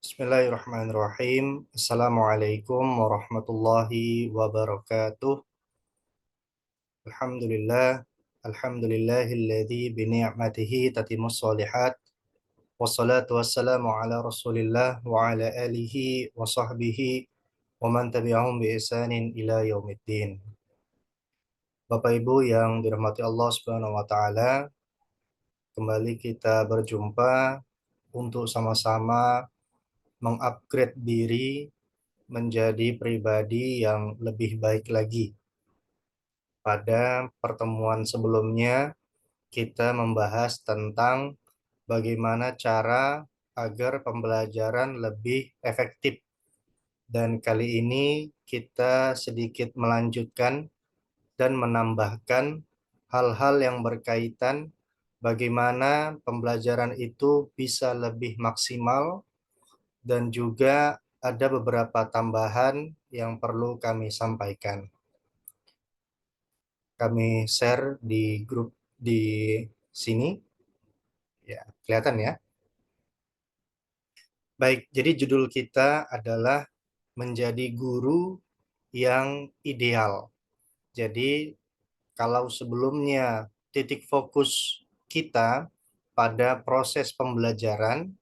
Bismillahirrahmanirrahim. Assalamualaikum warahmatullahi wabarakatuh. Alhamdulillah. Alhamdulillahilladzi bini'matihi tatimmus shalihat. Wassalatu wassalamu ala Rasulillah wa ala alihi wa sahbihi wa man tabi'ahum bi ihsanin ila yaumiddin. Bapak Ibu yang dirahmati Allah Subhanahu wa taala, kembali kita berjumpa untuk sama-sama mengupgrade diri menjadi pribadi yang lebih baik lagi. Pada pertemuan sebelumnya, kita membahas tentang bagaimana cara agar pembelajaran lebih efektif. Dan kali ini kita sedikit melanjutkan dan menambahkan hal-hal yang berkaitan bagaimana pembelajaran itu bisa lebih maksimal dan juga ada beberapa tambahan yang perlu kami sampaikan. Kami share di grup di sini. Ya, kelihatan ya. Baik, jadi judul kita adalah menjadi guru yang ideal. Jadi, kalau sebelumnya titik fokus kita pada proses pembelajaran,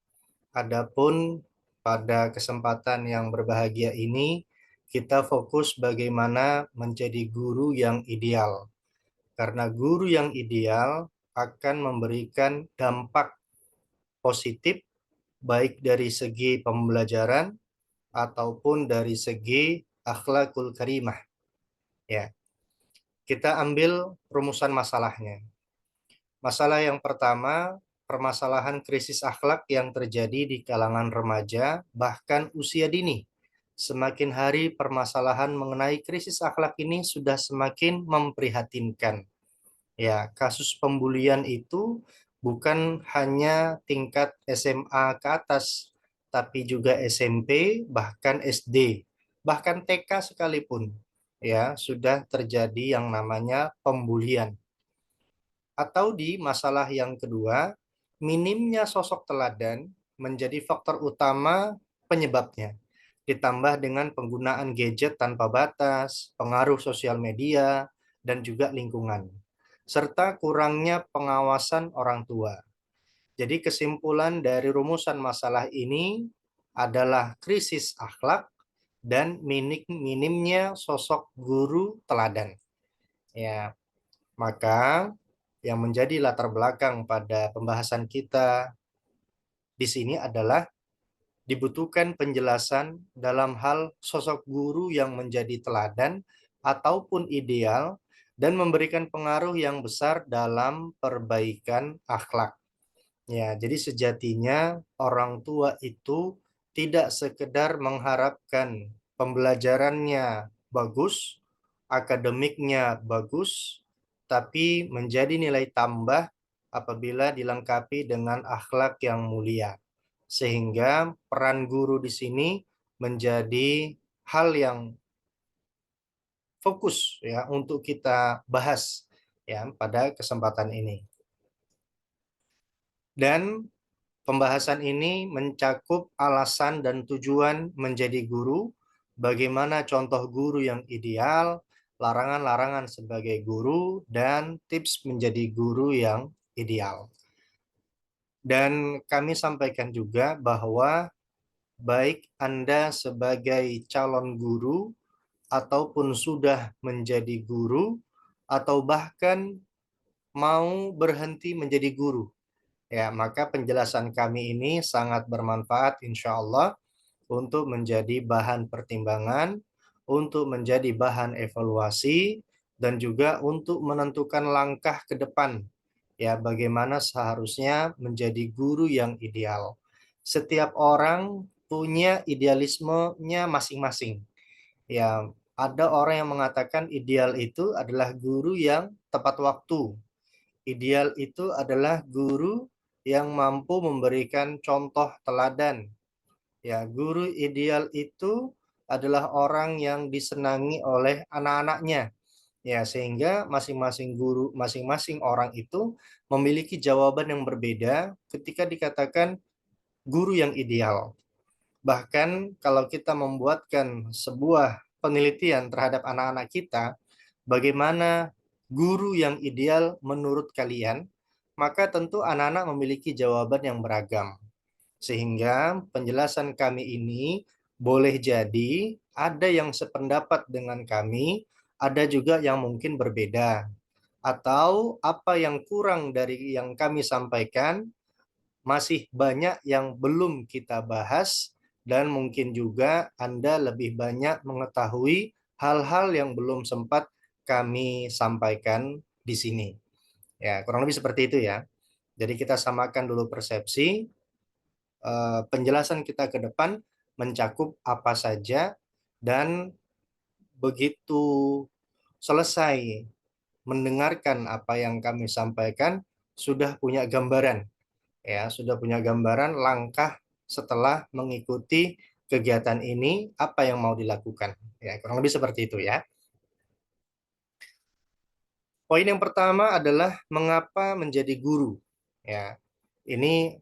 adapun pada kesempatan yang berbahagia ini, kita fokus bagaimana menjadi guru yang ideal. Karena guru yang ideal akan memberikan dampak positif baik dari segi pembelajaran ataupun dari segi akhlakul karimah. Ya, kita ambil rumusan masalahnya. Masalah yang pertama, permasalahan krisis akhlak yang terjadi di kalangan remaja bahkan usia dini. Semakin hari permasalahan mengenai krisis akhlak ini sudah semakin memprihatinkan. Ya, kasus pembulian itu bukan hanya tingkat SMA ke atas, tapi juga SMP, bahkan SD, bahkan TK sekalipun. Ya, sudah terjadi yang namanya pembulian. Atau di masalah yang kedua, minimnya sosok teladan menjadi faktor utama penyebabnya. Ditambah dengan penggunaan gadget tanpa batas, pengaruh sosial media, dan juga lingkungan serta kurangnya pengawasan orang tua. Jadi kesimpulan dari rumusan masalah ini adalah krisis akhlak dan minimnya sosok guru teladan. Ya, maka yang menjadi latar belakang pada pembahasan kita di sini adalah dibutuhkan penjelasan dalam hal sosok guru yang menjadi teladan ataupun ideal dan memberikan pengaruh yang besar dalam perbaikan akhlak. Ya, jadi sejatinya orang tua itu tidak sekedar mengharapkan pembelajarannya bagus, akademiknya bagus, tapi menjadi nilai tambah apabila dilengkapi dengan akhlak yang mulia. Sehingga peran guru di sini menjadi hal yang fokus ya untuk kita bahas ya pada kesempatan ini. Dan pembahasan ini mencakup alasan dan tujuan menjadi guru, bagaimana contoh guru yang ideal, larangan-larangan sebagai guru, dan tips menjadi guru yang ideal. Dan kami sampaikan juga bahwa baik Anda sebagai calon guru ataupun sudah menjadi guru atau bahkan mau berhenti menjadi guru. Ya, maka penjelasan kami ini sangat bermanfaat insya Allah untuk menjadi bahan pertimbangan, untuk menjadi bahan evaluasi, dan juga untuk menentukan langkah ke depan. Ya, bagaimana seharusnya menjadi guru yang ideal. Setiap orang punya idealismenya masing-masing. Ya, ada orang yang mengatakan ideal itu adalah guru yang tepat waktu. Ideal itu adalah guru yang mampu memberikan contoh teladan. Ya, guru ideal itu adalah orang yang disenangi oleh anak-anaknya. Ya, sehingga masing-masing guru, masing-masing orang itu memiliki jawaban yang berbeda ketika dikatakan guru yang ideal. Bahkan kalau kita membuatkan sebuah penelitian terhadap anak-anak kita, bagaimana guru yang ideal menurut kalian, maka tentu anak-anak memiliki jawaban yang beragam. Sehingga penjelasan kami ini boleh jadi ada yang sependapat dengan kami, ada juga yang mungkin berbeda. Atau apa yang kurang dari yang kami sampaikan, masih banyak yang belum kita bahas, dan mungkin juga Anda lebih banyak mengetahui hal-hal yang belum sempat kami sampaikan di sini. Ya, kurang lebih seperti itu ya. Jadi kita samakan dulu persepsi, penjelasan kita ke depan mencakup apa saja, dan begitu selesai mendengarkan apa yang kami sampaikan, sudah punya gambaran, ya, sudah punya gambaran langkah setelah mengikuti kegiatan ini, apa yang mau dilakukan. Ya, kurang lebih seperti itu ya. Poin yang pertama adalah mengapa menjadi guru. Ya, ini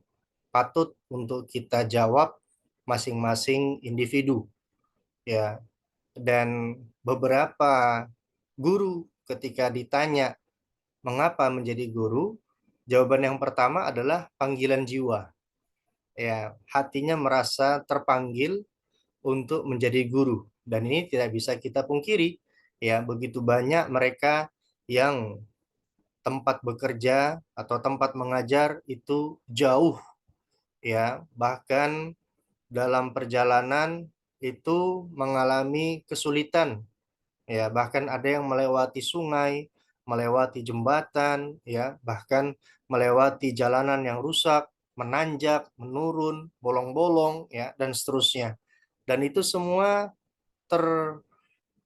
patut untuk kita jawab masing-masing individu, ya. Dan beberapa guru ketika ditanya mengapa menjadi guru, jawaban yang pertama adalah panggilan jiwa. Ya, hatinya merasa terpanggil untuk menjadi guru, dan ini tidak bisa kita pungkiri. Ya, begitu banyak mereka yang tempat bekerja atau tempat mengajar itu jauh, ya, bahkan dalam perjalanan itu mengalami kesulitan, ya, bahkan ada yang melewati sungai, melewati jembatan, ya, bahkan melewati jalanan yang rusak, menanjak, menurun, bolong-bolong, ya, dan seterusnya. Dan itu semua ter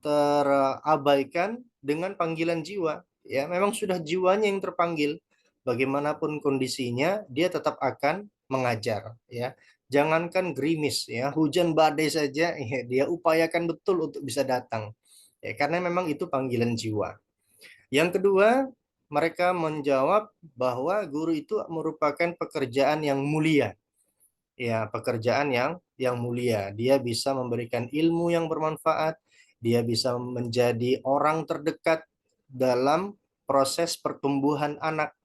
terabaikan dengan panggilan jiwa. Ya, memang sudah jiwanya yang terpanggil. Bagaimanapun kondisinya, dia tetap akan mengajar. Ya, jangankan gerimis, ya, hujan badai saja, ya, dia upayakan betul untuk bisa datang. Ya, karena memang itu panggilan jiwa. Yang kedua, mereka menjawab bahwa guru itu merupakan pekerjaan yang mulia. Ya, pekerjaan yang mulia. Dia bisa memberikan ilmu yang bermanfaat, dia bisa menjadi orang terdekat dalam proses pertumbuhan anak,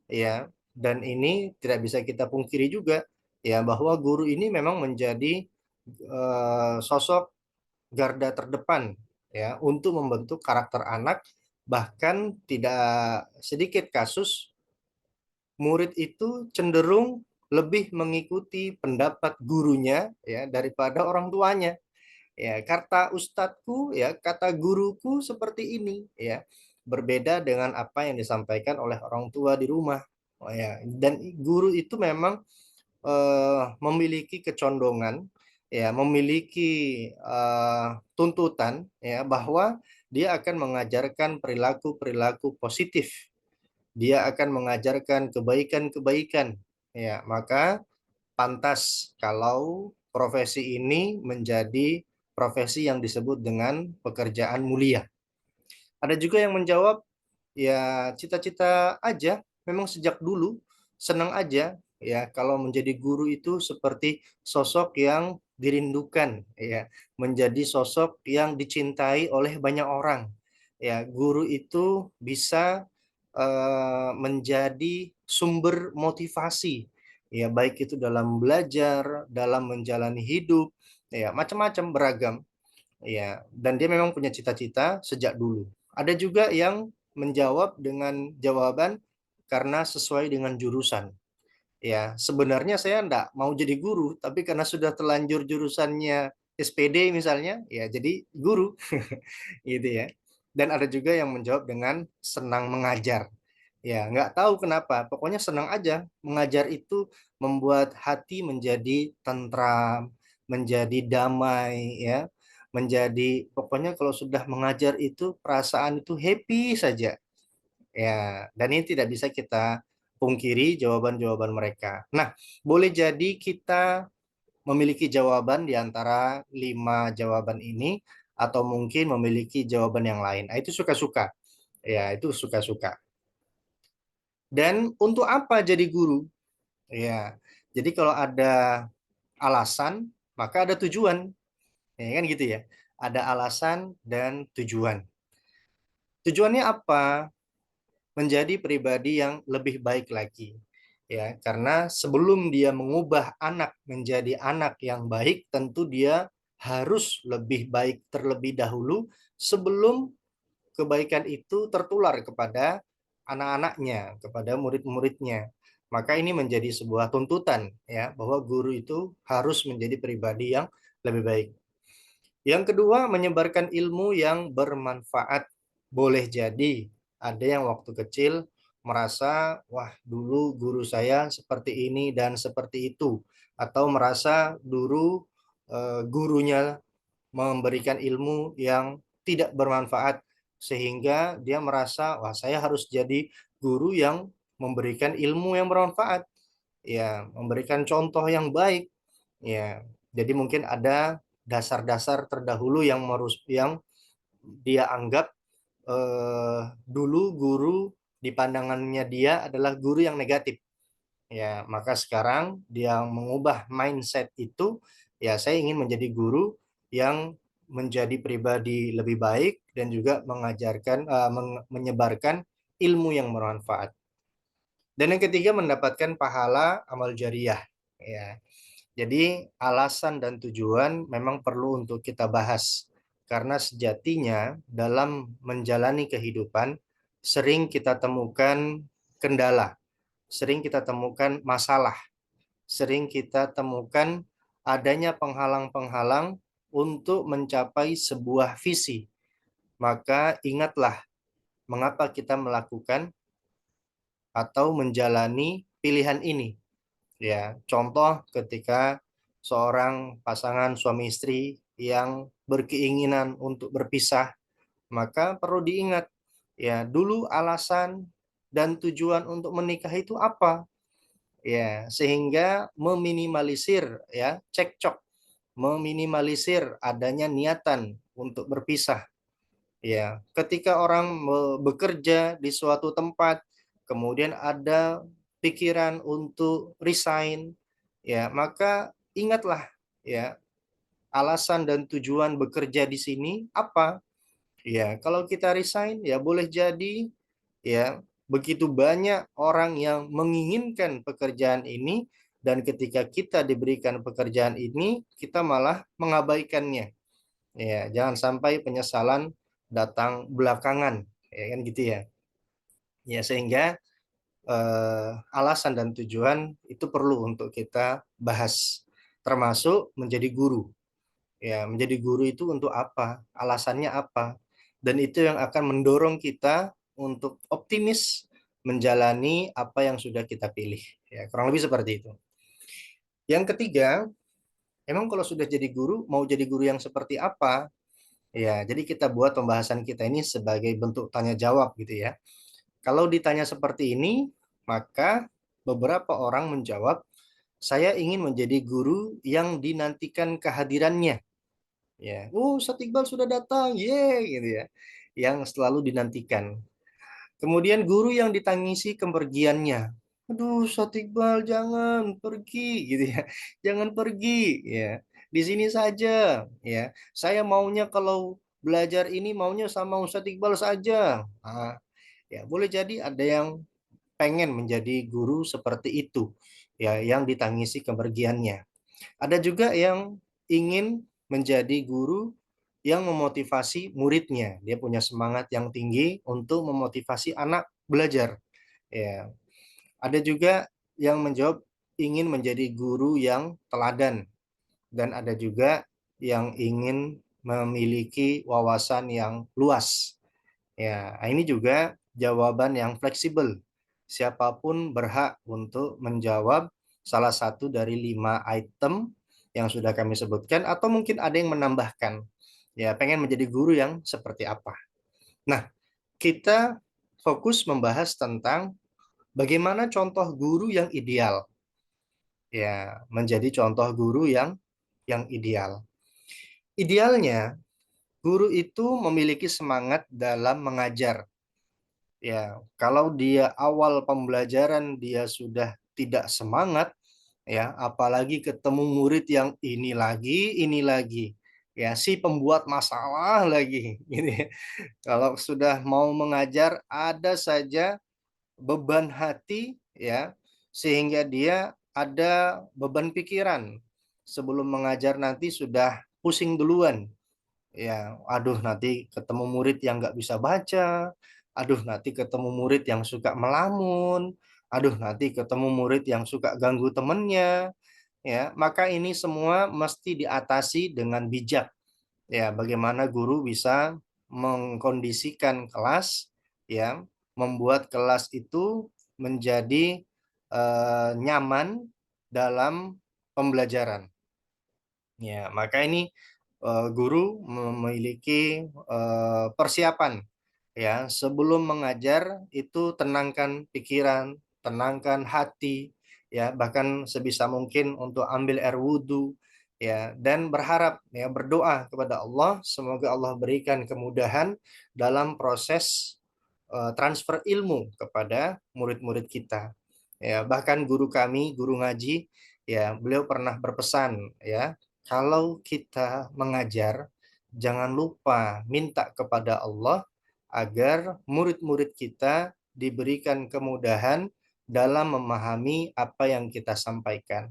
ya. Dan ini tidak bisa kita pungkiri juga, ya, bahwa guru ini memang menjadi sosok garda terdepan, ya, untuk membentuk karakter anak. Bahkan tidak sedikit kasus murid itu cenderung lebih mengikuti pendapat gurunya, ya, daripada orang tuanya. Ya, kata ustadku, ya, kata guruku seperti ini, ya. Berbeda dengan apa yang disampaikan oleh orang tua di rumah. Oh, ya, dan guru itu memang memiliki kecondongan, ya, memiliki tuntutan, ya, bahwa dia akan mengajarkan perilaku-perilaku positif, dia akan mengajarkan kebaikan-kebaikan. Ya, maka pantas kalau profesi ini menjadi profesi yang disebut dengan pekerjaan mulia. Ada juga yang menjawab, ya, cita-cita aja, memang sejak dulu senang aja, ya, kalau menjadi guru itu seperti sosok yang dirindukan, ya, menjadi sosok yang dicintai oleh banyak orang. Ya, guru itu bisa menjadi sumber motivasi, ya, baik itu dalam belajar, dalam menjalani hidup, ya, macam-macam beragam, ya, dan dia memang punya cita-cita sejak dulu. Ada juga yang menjawab dengan jawaban karena sesuai dengan jurusan. Ya, sebenarnya saya enggak mau jadi guru, tapi karena sudah terlanjur jurusannya SPD misalnya, ya jadi guru, gitu ya. Dan ada juga yang menjawab dengan senang mengajar. Ya, nggak tahu kenapa, pokoknya senang aja. Mengajar itu membuat hati menjadi tentram, menjadi damai, ya, menjadi, pokoknya kalau sudah mengajar itu perasaan itu happy saja. Ya, dan ini tidak bisa kita pungkiri jawaban-jawaban mereka. Nah, boleh jadi kita memiliki jawaban di antara 5 jawaban ini, atau mungkin memiliki jawaban yang lain. Nah, itu suka-suka. Ya, itu suka-suka. Dan untuk apa jadi guru? Ya, jadi kalau ada alasan, maka ada tujuan, ya kan gitu ya. Ada alasan dan tujuan. Tujuannya apa? Menjadi pribadi yang lebih baik lagi. Ya, karena sebelum dia mengubah anak menjadi anak yang baik, tentu dia harus lebih baik terlebih dahulu sebelum kebaikan itu tertular kepada anak-anaknya, kepada murid-muridnya. Maka ini menjadi sebuah tuntutan ya bahwa guru itu harus menjadi pribadi yang lebih baik. Yang kedua, menyebarkan ilmu yang bermanfaat. Boleh jadi ada yang waktu kecil merasa, wah dulu guru saya seperti ini dan seperti itu. Atau merasa dulu gurunya memberikan ilmu yang tidak bermanfaat. Sehingga dia merasa, wah saya harus jadi guru yang memberikan ilmu yang bermanfaat. Ya, memberikan contoh yang baik. Ya, jadi mungkin ada dasar-dasar terdahulu yang dia anggap dulu guru di pandangannya dia adalah guru yang negatif. Ya, maka sekarang dia mengubah mindset itu, ya saya ingin menjadi guru yang menjadi pribadi lebih baik dan juga mengajarkan menyebarkan ilmu yang bermanfaat. Dan yang ketiga mendapatkan pahala amal jariah. Ya, jadi alasan dan tujuan memang perlu untuk kita bahas. Karena sejatinya dalam menjalani kehidupan sering kita temukan kendala, sering kita temukan masalah, sering kita temukan adanya penghalang-penghalang untuk mencapai sebuah visi. Maka ingatlah mengapa kita melakukan atau menjalani pilihan ini. Ya, contoh ketika seorang pasangan suami istri yang berkeinginan untuk berpisah, maka perlu diingat, ya, dulu alasan dan tujuan untuk menikah itu apa? Ya, sehingga meminimalisir ya cekcok, meminimalisir adanya niatan untuk berpisah. Ya, ketika orang bekerja di suatu tempat, kemudian ada pikiran untuk resign, ya, maka ingatlah ya, alasan dan tujuan bekerja di sini apa? Ya, kalau kita resign ya boleh jadi ya begitu banyak orang yang menginginkan pekerjaan ini dan ketika kita diberikan pekerjaan ini kita malah mengabaikannya. Ya, jangan sampai penyesalan datang belakangan, ya kan gitu ya. Ya, sehingga alasan dan tujuan itu perlu untuk kita bahas, termasuk menjadi guru. Ya, menjadi guru itu untuk apa? Alasannya apa? Dan itu yang akan mendorong kita untuk optimis menjalani apa yang sudah kita pilih. Ya, kurang lebih seperti itu. Yang ketiga, emang kalau sudah jadi guru, mau jadi guru yang seperti apa? Ya, jadi kita buat pembahasan kita ini sebagai bentuk tanya jawab gitu ya. Kalau ditanya seperti ini, maka beberapa orang menjawab, saya ingin menjadi guru yang dinantikan kehadirannya. Ya, oh Ustadz Iqbal sudah datang, ye gitu ya. Yang selalu dinantikan. Kemudian guru yang ditangisi kepergiannya. Aduh, Ustadz Iqbal jangan pergi gitu ya. Jangan pergi ya. Di sini saja ya. Saya maunya kalau belajar ini maunya sama Ustadz Iqbal saja. Nah, ya boleh jadi ada yang pengen menjadi guru seperti itu ya, yang ditangisi kepergiannya. Ada juga yang ingin menjadi guru yang memotivasi muridnya. Dia punya semangat yang tinggi untuk memotivasi anak belajar. Ya, ada juga yang menjawab ingin menjadi guru yang teladan dan ada juga yang ingin memiliki wawasan yang luas. Ya, ini juga jawaban yang fleksibel. Siapapun berhak untuk menjawab salah satu dari 5 item yang sudah kami sebutkan, atau mungkin ada yang menambahkan. Ya, pengen menjadi guru yang seperti apa. Nah, kita fokus membahas tentang bagaimana contoh guru yang ideal. Ya, menjadi contoh guru yang ideal. Idealnya, guru itu memiliki semangat dalam mengajar. Ya, kalau dia awal pembelajaran dia sudah tidak semangat, ya, apalagi ketemu murid yang ini lagi, ya, si pembuat masalah lagi, gitu ya. Kalau sudah mau mengajar, ada saja beban hati, ya, sehingga dia ada beban pikiran. Sebelum mengajar nanti sudah pusing duluan, ya, aduh nanti ketemu murid yang nggak bisa baca, aduh nanti ketemu murid yang suka melamun, aduh nanti ketemu murid yang suka ganggu temennya, ya, maka ini semua mesti diatasi dengan bijak, ya, bagaimana guru bisa mengkondisikan kelas, ya, membuat kelas itu menjadi nyaman dalam pembelajaran. Ya, maka ini guru memiliki persiapan, ya, sebelum mengajar itu tenangkan pikiran, tenangkan hati, ya, bahkan sebisa mungkin untuk ambil air wudhu, ya, dan berharap, ya, berdoa kepada Allah semoga Allah berikan kemudahan dalam proses transfer ilmu kepada murid-murid kita. Ya, bahkan guru kami, guru ngaji, ya, beliau pernah berpesan, ya, kalau kita mengajar, jangan lupa minta kepada Allah agar murid-murid kita diberikan kemudahan dalam memahami apa yang kita sampaikan.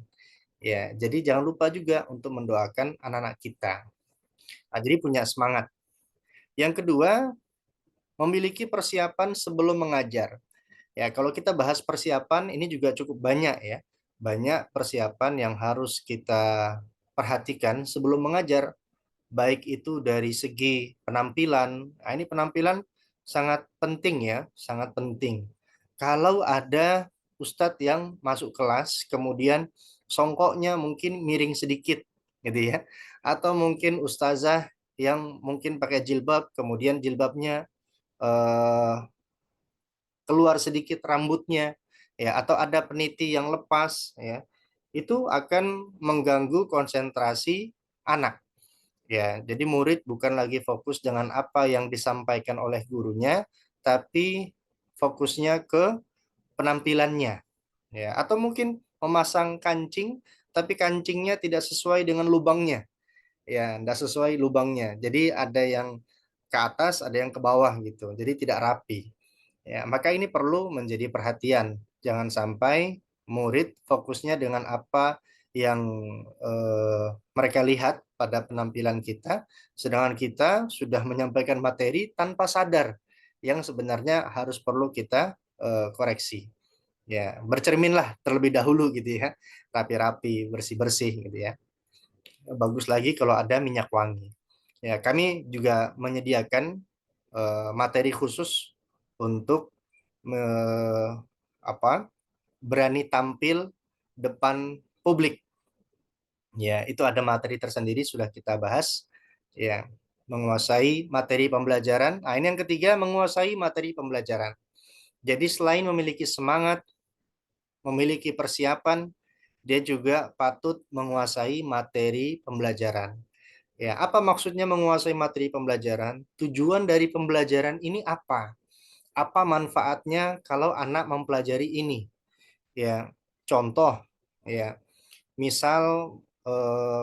Ya, jadi jangan lupa juga untuk mendoakan anak-anak kita. Nah, jadi punya semangat. Yang kedua, memiliki persiapan sebelum mengajar. Ya, kalau kita bahas persiapan ini juga cukup banyak, ya. Banyak persiapan yang harus kita perhatikan sebelum mengajar, baik itu dari segi penampilan. Nah, ini penampilan sangat penting, ya, sangat penting. Kalau ada ustadz yang masuk kelas kemudian songkoknya mungkin miring sedikit, gitu ya. Atau mungkin ustazah yang mungkin pakai jilbab kemudian jilbabnya eh, keluar sedikit rambutnya, ya, atau ada peniti yang lepas, ya, itu akan mengganggu konsentrasi anak, ya. Jadi murid bukan lagi fokus dengan apa yang disampaikan oleh gurunya, tapi fokusnya ke penampilannya, ya. Atau mungkin memasang kancing tapi kancingnya tidak sesuai dengan lubangnya, ya, tidak sesuai lubangnya, jadi ada yang ke atas ada yang ke bawah gitu, jadi tidak rapi. Ya, maka ini perlu menjadi perhatian. Jangan sampai murid fokusnya dengan apa yang mereka lihat pada penampilan kita, sedangkan kita sudah menyampaikan materi tanpa sadar yang sebenarnya harus perlu kita koreksi. Ya, bercerminlah terlebih dahulu gitu ya, rapi-rapi, bersih-bersih gitu ya. Bagus lagi kalau ada minyak wangi. Ya, kami juga menyediakan materi khusus untuk me- apa berani tampil depan publik. Ya, itu ada materi tersendiri sudah kita bahas. Ya, menguasai materi pembelajaran. Nah, ini yang ketiga, menguasai materi pembelajaran. Jadi selain memiliki semangat, memiliki persiapan, dia juga patut menguasai materi pembelajaran. Ya, apa maksudnya menguasai materi pembelajaran? Tujuan dari pembelajaran ini apa? Apa manfaatnya kalau anak mempelajari ini? Ya, contoh, ya, misal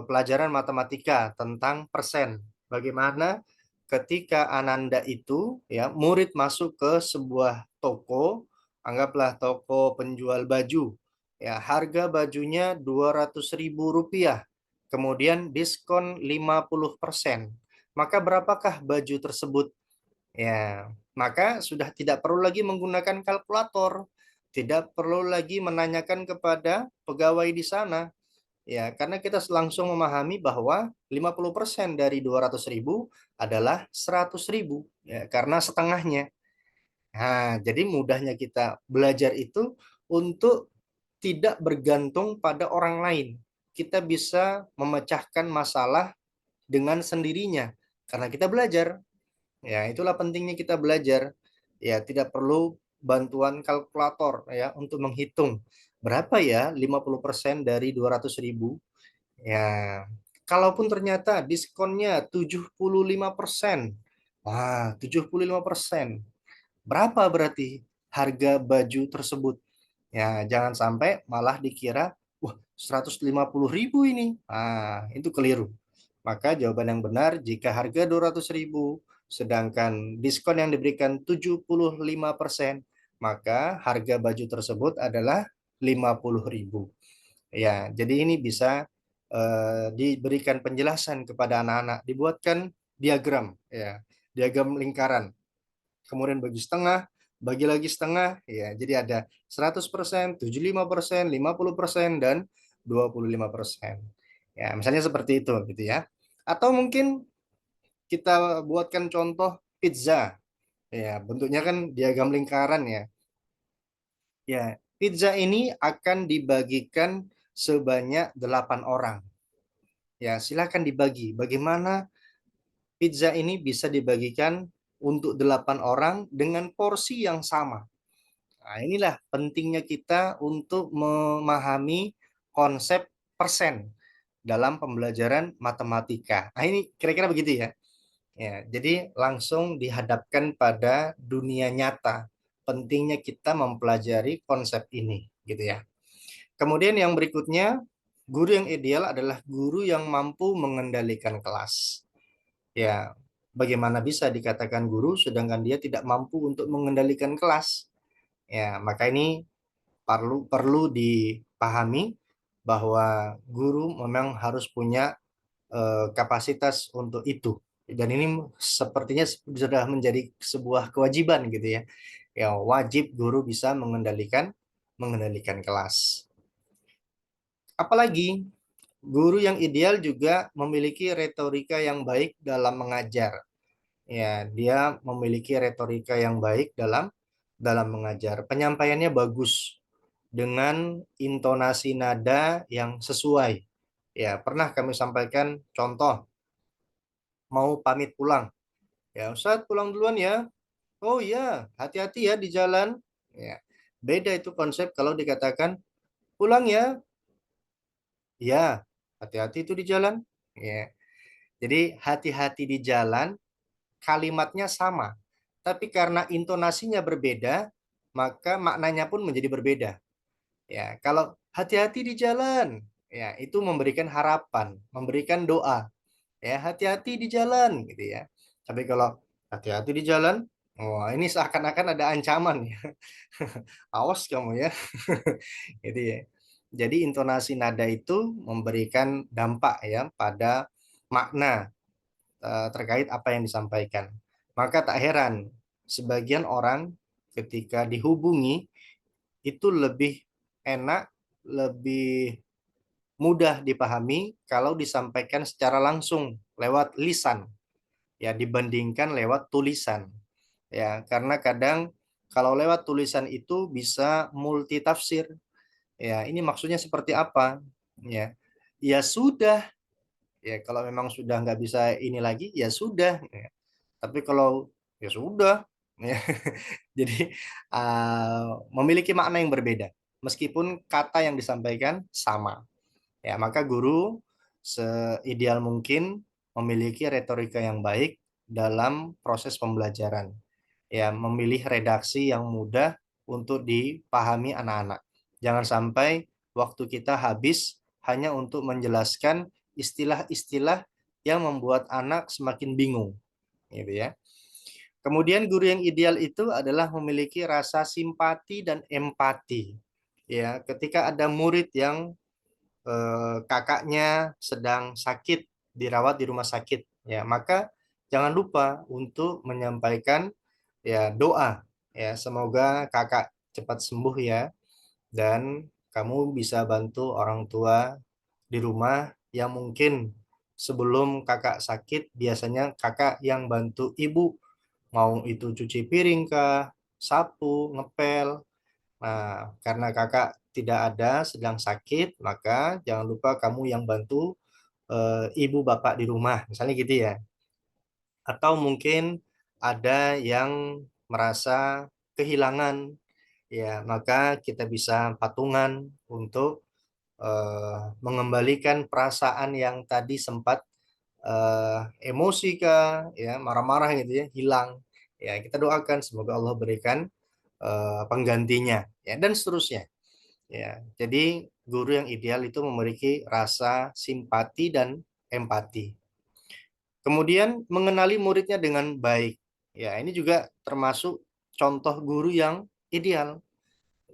pelajaran matematika tentang persen. Bagaimana ketika Ananda itu, ya, murid masuk ke sebuah toko, anggaplah toko penjual baju. Ya, harga bajunya 200.000 rupiah. Kemudian diskon 50%. Maka berapakah baju tersebut? Ya, maka sudah tidak perlu lagi menggunakan kalkulator, tidak perlu lagi menanyakan kepada pegawai di sana. Ya, karena kita langsung memahami bahwa 50% dari 200.000 adalah 100.000, ya, karena setengahnya. Nah, jadi mudahnya kita belajar itu untuk tidak bergantung pada orang lain. Kita bisa memecahkan masalah dengan sendirinya karena kita belajar. Ya, itulah pentingnya kita belajar. Ya, tidak perlu bantuan kalkulator, ya, untuk menghitung berapa ya 50% dari 200.000. Ya, kalaupun ternyata diskonnya 75%. Wah, 75%. Berapa berarti harga baju tersebut? Ya, jangan sampai malah dikira wah 150.000 ini. Ah, itu keliru. Maka jawaban yang benar jika harga 200.000 sedangkan diskon yang diberikan 75%, maka harga baju tersebut adalah 50.000. Ya, jadi ini bisa diberikan penjelasan kepada anak-anak, dibuatkan diagram ya, diagram lingkaran. Kemudian bagi setengah, bagi lagi setengah, ya. Jadi ada 100%, 75%, 50%, dan 25%. Ya, misalnya seperti itu gitu ya. Atau mungkin kita buatkan contoh pizza. Ya, bentuknya kan diagram lingkaran ya. Ya, pizza ini akan dibagikan sebanyak 8 orang. Ya, silakan dibagi. Bagaimana pizza ini bisa dibagikan untuk 8 orang dengan porsi yang sama? Nah, inilah pentingnya kita untuk memahami konsep persen dalam pembelajaran matematika. Nah, ini kira-kira begitu ya. Ya, jadi langsung dihadapkan pada dunia nyata. Pentingnya kita mempelajari konsep ini, gitu ya. Kemudian yang berikutnya, guru yang ideal adalah guru yang mampu mengendalikan kelas. Ya, bagaimana bisa dikatakan guru sedangkan dia tidak mampu untuk mengendalikan kelas? Ya, maka ini perlu perlu dipahami bahwa guru memang harus punya kapasitas untuk itu. Dan ini sepertinya sudah menjadi sebuah kewajiban gitu ya. Ya, wajib guru bisa mengendalikan kelas. Apalagi guru yang ideal juga memiliki retorika yang baik dalam mengajar. Ya, dia memiliki retorika yang baik dalam mengajar. Penyampaiannya bagus dengan intonasi nada yang sesuai. Ya, pernah kami sampaikan contoh mau pamit pulang. Ya, Ustadz pulang duluan ya. Oh iya, hati-hati ya di jalan. Ya, beda itu konsep kalau dikatakan pulang ya. Ya, hati-hati itu di jalan. Ya, jadi hati-hati di jalan kalimatnya sama. Tapi karena intonasinya berbeda, maka maknanya pun menjadi berbeda. Ya, kalau hati-hati di jalan, ya itu memberikan harapan, memberikan doa. Ya, hati-hati di jalan gitu ya. Tapi kalau hati-hati di jalan, wah ini seakan-akan ada ancaman ya. Awas kamu ya. Gitu ya. Jadi intonasi nada itu memberikan dampak ya pada makna terkait apa yang disampaikan. Maka tak heran sebagian orang ketika dihubungi itu lebih enak, lebih mudah dipahami kalau disampaikan secara langsung lewat lisan ya dibandingkan lewat tulisan. Ya, karena kadang kalau lewat tulisan itu bisa multitafsir. Ya, ini maksudnya seperti apa? Ya, ya sudah. Ya, kalau memang sudah nggak bisa ini lagi, ya sudah. Ya. Tapi kalau ya sudah, ya. Jadi memiliki makna yang berbeda, meskipun kata yang disampaikan sama. Ya, maka guru seideal mungkin memiliki retorika yang baik dalam proses pembelajaran. Ya, memilih redaksi yang mudah untuk dipahami anak-anak. Jangan sampai waktu kita habis hanya untuk menjelaskan istilah-istilah yang membuat anak semakin bingung, gitu ya. Kemudian guru yang ideal itu adalah memiliki rasa simpati dan empati. Ya, ketika ada murid yang kakaknya sedang sakit, dirawat di rumah sakit, ya, maka jangan lupa untuk menyampaikan ya doa ya semoga kakak cepat sembuh ya dan kamu bisa bantu orang tua di rumah yang mungkin sebelum kakak sakit biasanya kakak yang bantu ibu mau itu cuci piring kah, sapu, ngepel. Nah, karena kakak tidak ada sedang sakit, maka jangan lupa kamu yang bantu ibu bapak di rumah, misalnya gitu ya. Atau mungkin ada yang merasa kehilangan, ya maka kita bisa patungan untuk mengembalikan perasaan yang tadi sempat emosi kah, ya marah-marah gitu ya, hilang. Ya kita doakan semoga Allah berikan penggantinya, ya dan seterusnya. Ya, jadi guru yang ideal itu memiliki rasa simpati dan empati. Kemudian mengenali muridnya dengan baik. Ya, ini juga termasuk contoh guru yang ideal.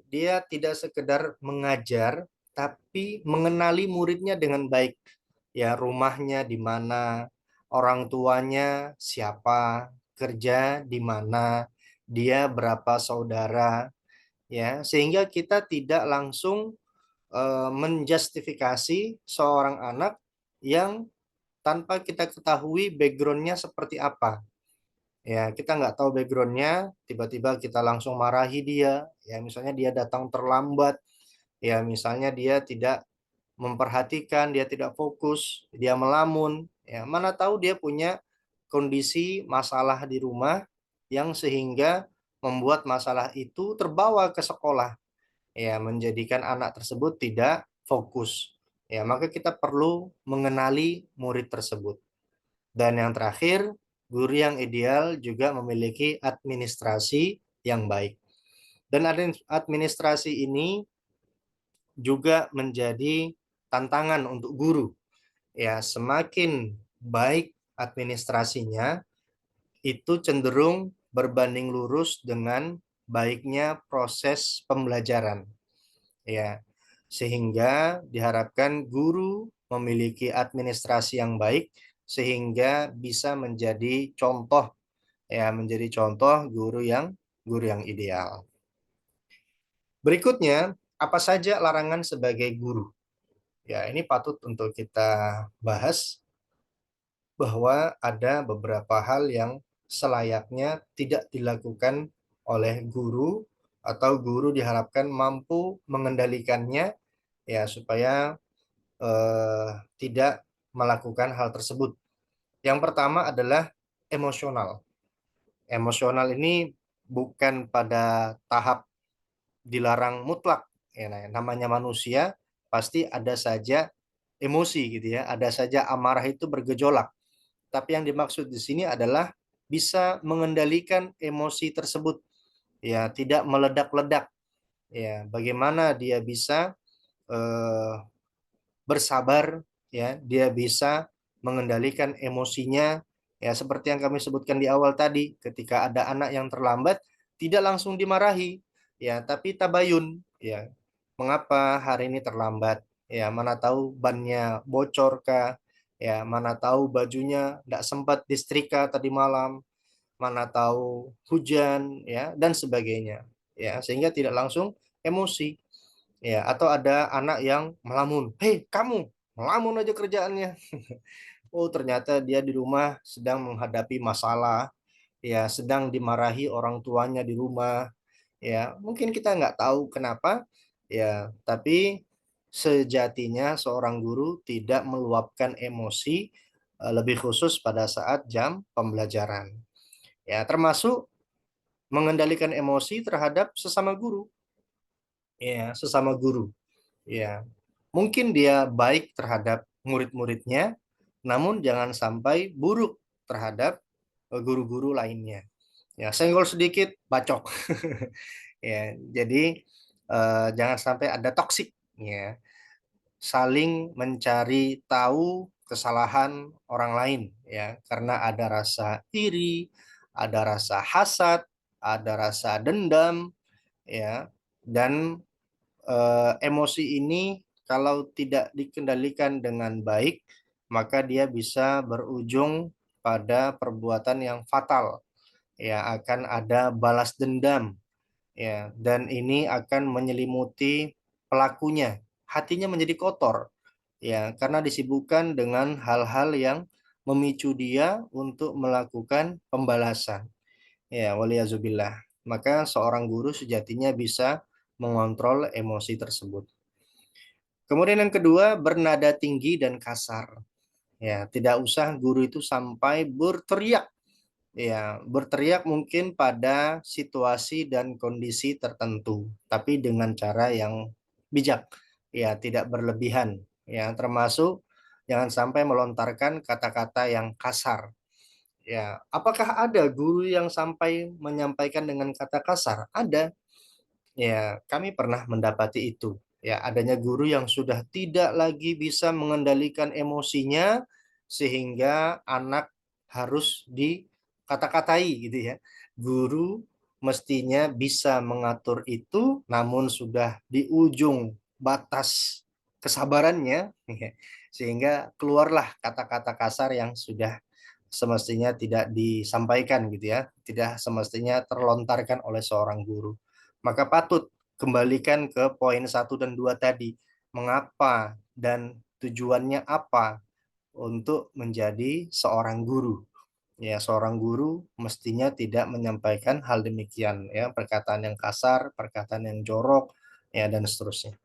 Dia tidak sekedar mengajar, tapi mengenali muridnya dengan baik. Ya, rumahnya di mana, orang tuanya siapa, kerja di mana, dia berapa saudara, ya, sehingga kita tidak langsung menjustifikasi seorang anak yang tanpa kita ketahui backgroundnya seperti apa. Ya, kita nggak tahu backgroundnya, tiba-tiba kita langsung marahi dia. Ya, misalnya dia datang terlambat, ya misalnya dia tidak memperhatikan, dia tidak fokus, dia melamun. Ya, mana tahu dia punya kondisi masalah di rumah yang sehingga membuat masalah itu terbawa ke sekolah. Ya, menjadikan anak tersebut tidak fokus. Ya, maka kita perlu mengenali murid tersebut. Dan yang terakhir, guru yang ideal juga memiliki administrasi yang baik. Dan administrasi ini juga menjadi tantangan untuk guru. Ya, semakin baik administrasinya, itu cenderung berbanding lurus dengan baiknya proses pembelajaran. Ya, sehingga diharapkan guru memiliki administrasi yang baik sehingga bisa menjadi contoh, ya, menjadi contoh guru yang ideal. Berikutnya, apa saja larangan sebagai guru? Ya, ini patut untuk kita bahas bahwa ada beberapa hal yang selayaknya tidak dilakukan oleh guru atau guru diharapkan mampu mengendalikannya, ya, supaya tidak melakukan hal tersebut. Yang pertama adalah emosional. Emosional ini bukan pada tahap dilarang mutlak. Ya, nah, namanya manusia pasti ada saja emosi gitu ya, ada saja amarah itu bergejolak. Tapi yang dimaksud di sini adalah bisa mengendalikan emosi tersebut, ya, tidak meledak-ledak. Ya, bagaimana dia bisa eh, bersabar, ya, dia bisa mengendalikan emosinya, ya, seperti yang kami sebutkan di awal tadi, ketika ada anak yang terlambat tidak langsung dimarahi, ya, tapi tabayun, ya, mengapa hari ini terlambat, ya, mana tahu bannya bocor kah, ya, mana tahu bajunya tidak sempat disetrika tadi malam, mana tahu hujan, ya, dan sebagainya, ya, sehingga tidak langsung emosi. Ya, atau ada anak yang melamun. Hei, kamu, melamun aja kerjaannya. Oh, ternyata dia di rumah sedang menghadapi masalah, ya, sedang dimarahi orang tuanya di rumah. Ya, mungkin kita nggak tahu kenapa, ya, tapi sejatinya seorang guru tidak meluapkan emosi, lebih khusus pada saat jam pembelajaran. Ya, termasuk mengendalikan emosi terhadap sesama guru. Ya, sesama guru. Ya, mungkin dia baik terhadap murid-muridnya, namun jangan sampai buruk terhadap guru-guru lainnya. Ya, senggol sedikit, bacok. Ya, jadi jangan sampai ada toksik. Ya, saling mencari tahu kesalahan orang lain. Ya, karena ada rasa iri, ada rasa hasad, ada rasa dendam. Ya, dan emosi ini kalau tidak dikendalikan dengan baik, maka dia bisa berujung pada perbuatan yang fatal. Ya, akan ada balas dendam, ya, dan ini akan menyelimuti pelakunya. Hatinya menjadi kotor, ya, karena disibukkan dengan hal-hal yang memicu dia untuk melakukan pembalasan. Ya, waliyazubillah. Maka seorang guru sejatinya bisa mengontrol emosi tersebut. Kemudian yang kedua, bernada tinggi dan kasar. Ya, tidak usah guru itu sampai berteriak. Ya, berteriak mungkin pada situasi dan kondisi tertentu, tapi dengan cara yang bijak. Ya, tidak berlebihan. Ya, termasuk jangan sampai melontarkan kata-kata yang kasar. Ya, apakah ada guru yang sampai menyampaikan dengan kata kasar? Ada. Ya, kami pernah mendapati itu. Ya, adanya guru yang sudah tidak lagi bisa mengendalikan emosinya sehingga anak harus dikata-katai gitu ya. Guru mestinya bisa mengatur itu, namun sudah di ujung batas kesabarannya, ya, sehingga keluarlah kata-kata kasar yang sudah semestinya tidak disampaikan gitu ya, tidak semestinya terlontarkan oleh seorang guru. Maka patut kembalikan ke poin 1 dan 2 tadi. Mengapa dan tujuannya apa untuk menjadi seorang guru? Ya, seorang guru mestinya tidak menyampaikan hal demikian ya, perkataan yang kasar, perkataan yang jorok ya dan seterusnya.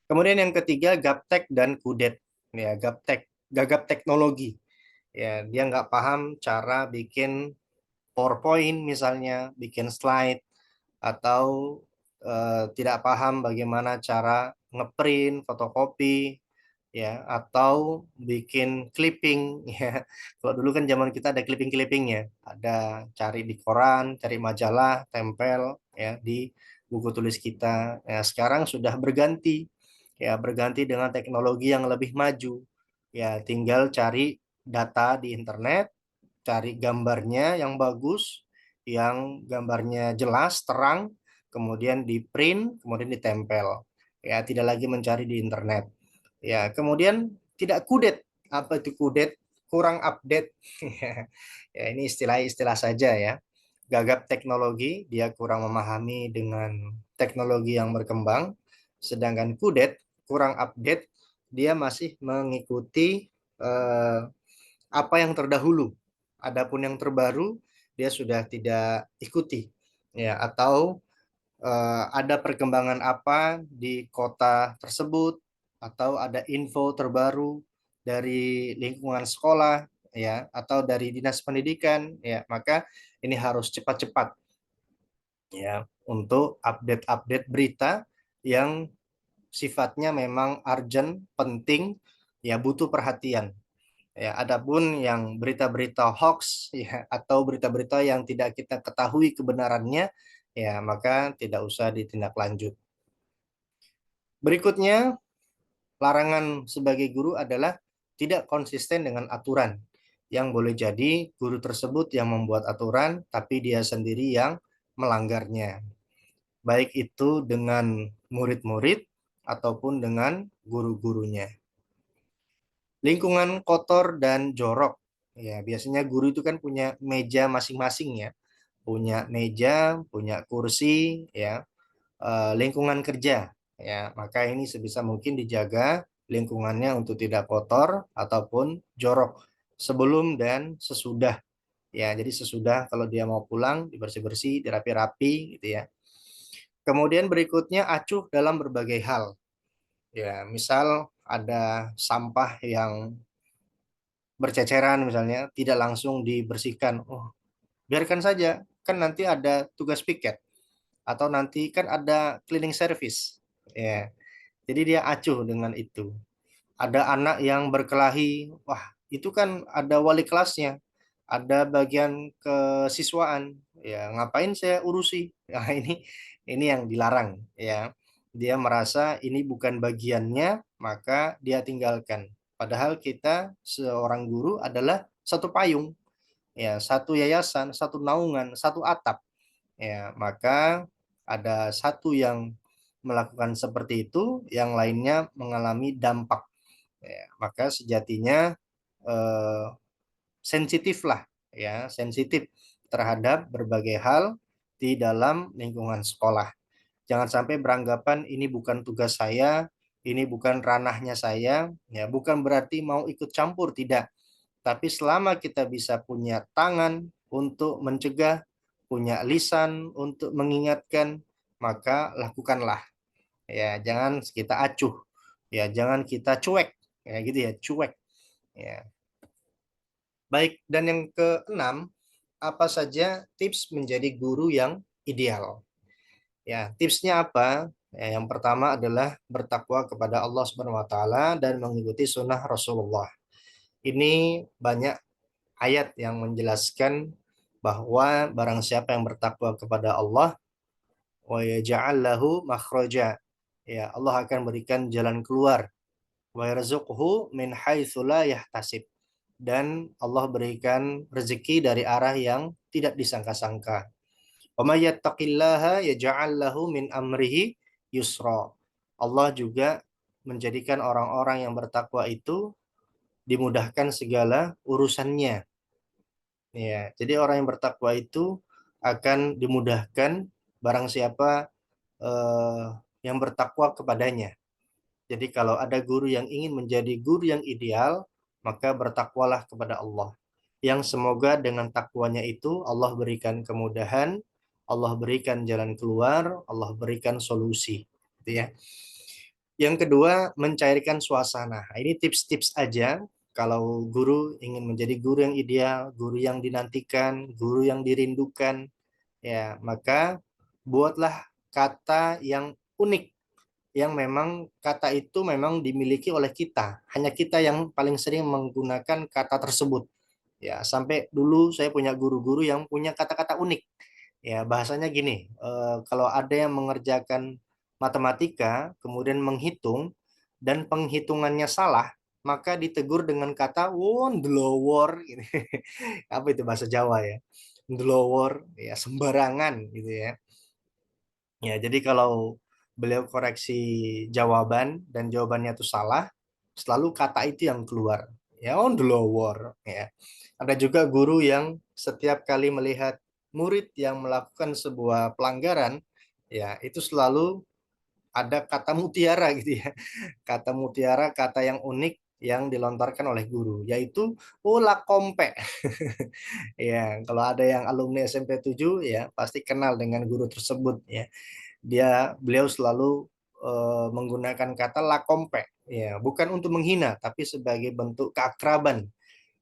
Kemudian yang ketiga, gaptek dan kudet. Ya, gaptek, gagap teknologi. Ya, dia nggak paham cara bikin PowerPoint misalnya, bikin slide, atau tidak paham bagaimana cara ngeprint, fotokopi, ya, atau bikin clipping, ya. Kalau dulu kan zaman kita ada clipping-clippingnya, ada cari di koran, cari majalah, tempel, ya, di buku tulis kita. Ya, sekarang sudah berganti, ya, berganti dengan teknologi yang lebih maju. Ya, tinggal cari data di internet, cari gambarnya yang bagus, yang gambarnya jelas, terang, kemudian di print, kemudian ditempel. Ya, tidak lagi mencari di internet. Ya, kemudian tidak kudet. Apa itu kudet? Kurang update. Ya, ini istilah-istilah saja ya. Gagap teknologi, dia kurang memahami dengan teknologi yang berkembang. Sedangkan kudet, kurang update, dia masih mengikuti apa yang terdahulu. Adapun yang terbaru dia sudah tidak ikuti. Ya, atau ada perkembangan apa di kota tersebut atau ada info terbaru dari lingkungan sekolah ya atau dari dinas pendidikan ya, maka ini harus cepat-cepat ya untuk update-update berita yang sifatnya memang urgent, penting, ya butuh perhatian. Ya, adapun yang berita-berita hoax ya atau berita-berita yang tidak kita ketahui kebenarannya, ya maka tidak usah ditindaklanjut. Berikutnya, larangan sebagai guru adalah tidak konsisten dengan aturan. Yang boleh jadi guru tersebut yang membuat aturan, tapi dia sendiri yang melanggarnya. Baik itu dengan murid-murid ataupun dengan guru-gurunya. Lingkungan kotor dan jorok. Ya, biasanya guru itu kan punya meja masing-masing ya. Punya meja, punya kursi, ya, lingkungan kerja. Ya, maka ini sebisa mungkin dijaga lingkungannya untuk tidak kotor ataupun jorok sebelum dan sesudah. Ya, jadi sesudah kalau dia mau pulang dibersih-bersih, dirapi-rapi gitu ya. Kemudian berikutnya acuh dalam berbagai hal. Ya, misal ada sampah yang berceceran misalnya, tidak langsung dibersihkan. Oh, biarkan saja, kan nanti ada tugas piket atau nanti kan ada cleaning service. Ya, jadi dia acuh dengan itu. Ada anak yang berkelahi, wah, itu kan ada wali kelasnya, ada bagian kesiswaan. Ya, ngapain saya urusi? Nah, ini yang dilarang ya. Dia merasa ini bukan bagiannya, maka dia tinggalkan. Padahal kita seorang guru adalah satu payung, ya, satu yayasan, satu naungan, satu atap. Ya, maka ada satu yang melakukan seperti itu, yang lainnya mengalami dampak. Ya, maka sejatinya eh, sensitif lah, ya, sensitif terhadap berbagai hal di dalam lingkungan sekolah. Jangan sampai beranggapan ini bukan tugas saya, ini bukan ranahnya saya, ya, bukan berarti mau ikut campur, tidak. Tapi selama kita bisa punya tangan untuk mencegah, punya lisan untuk mengingatkan, maka lakukanlah. Ya, jangan kita acuh, ya, jangan kita cuek, ya gitu ya, cuek. Ya. Baik, dan yang keenam, apa saja tips menjadi guru yang ideal? Ya, tipsnya apa? Ya, yang pertama adalah bertakwa kepada Allah Subhanahu wa taala dan mengikuti sunnah Rasulullah. Ini banyak ayat yang menjelaskan bahwa barang siapa yang bertakwa kepada Allah wa yaj'al lahu makhraja, ya Allah akan berikan jalan keluar. Wa yarzuqhu min haitsu la yahtasib. Dan Allah berikan rezeki dari arah yang tidak disangka-sangka. Wa may yattaqillaha yaj'al lahu min amrihi yusra. Allah juga menjadikan orang-orang yang bertakwa itu dimudahkan segala urusannya. Ya, jadi orang yang bertakwa itu akan dimudahkan barang siapa eh, yang bertakwa kepadanya. Jadi kalau ada guru yang ingin menjadi guru yang ideal, maka bertakwalah kepada Allah. Yang semoga dengan takwanya itu Allah berikan kemudahan, Allah berikan jalan keluar, Allah berikan solusi. Gitu ya. Yang kedua, mencairkan suasana. Nah, ini tips-tips aja kalau guru ingin menjadi guru yang ideal, guru yang dinantikan, guru yang dirindukan, ya, maka buatlah kata yang unik, yang memang kata itu memang dimiliki oleh kita. Hanya kita yang paling sering menggunakan kata tersebut. Ya, sampai dulu saya punya guru-guru yang punya kata-kata unik. Ya, bahasanya gini, kalau ada yang mengerjakan matematika, kemudian menghitung, dan penghitungannya salah, maka ditegur dengan kata wondelowor. Gitu. Apa itu bahasa Jawa ya? Ndelowor, ya sembarangan gitu ya. Ya, jadi kalau beliau koreksi jawaban dan jawabannya itu salah, selalu kata itu yang keluar. Ya, on the lower. Ya. Ada juga guru yang setiap kali melihat murid yang melakukan sebuah pelanggaran, ya itu selalu ada kata mutiara gitu ya. Kata mutiara, kata yang unik yang dilontarkan oleh guru, yaitu ula kompe. Ya, kalau ada yang alumni SMP 7 ya pasti kenal dengan guru tersebut ya. Beliau selalu menggunakan kata lakompe, ya bukan untuk menghina tapi sebagai bentuk keakraban,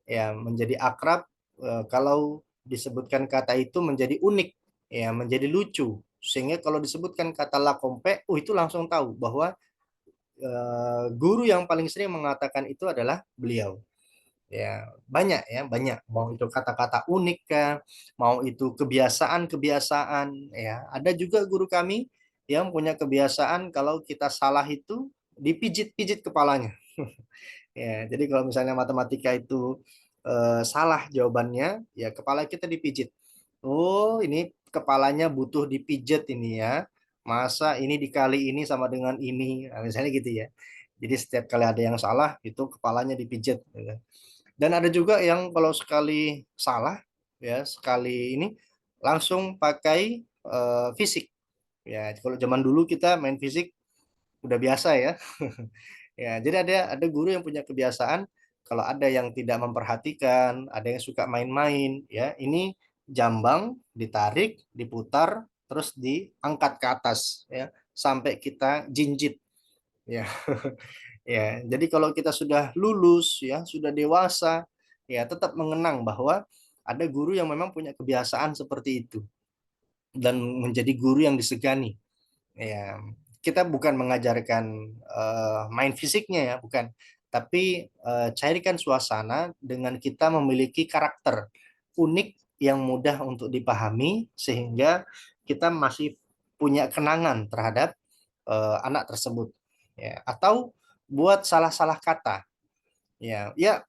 ya menjadi akrab. Kalau disebutkan kata itu menjadi unik, ya menjadi lucu, sehingga kalau disebutkan kata lakompe, itu langsung tahu bahwa guru yang paling sering mengatakan itu adalah beliau. Ya banyak, ya banyak, mau itu kata-kata unik kah, mau itu kebiasaan-kebiasaan. Ya ada juga guru kami yang punya kebiasaan kalau kita salah itu dipijit-pijit kepalanya. Ya jadi kalau misalnya matematika itu salah jawabannya, ya kepala kita dipijit. Oh, ini kepalanya butuh dipijit ini ya, masa ini dikali ini sama dengan ini. Nah, misalnya gitu ya. Jadi setiap kali ada yang salah itu kepalanya dipijit gitu. Dan ada juga yang kalau sekali salah, ya sekali ini langsung pakai fisik. Ya, kalau zaman dulu kita main fisik udah biasa ya. Ya, jadi ada guru yang punya kebiasaan kalau ada yang tidak memperhatikan, ada yang suka main-main, ya ini jambang ditarik, diputar, terus diangkat ke atas, ya sampai kita jinjit. Ya. Ya, jadi kalau kita sudah lulus, ya sudah dewasa, ya tetap mengenang bahwa ada guru yang memang punya kebiasaan seperti itu dan menjadi guru yang disegani. Ya, kita bukan mengajarkan main fisiknya ya, bukan, tapi cairkan suasana dengan kita memiliki karakter unik yang mudah untuk dipahami sehingga kita masih punya kenangan terhadap anak tersebut. Ya, atau buat salah-salah kata. Ya, ya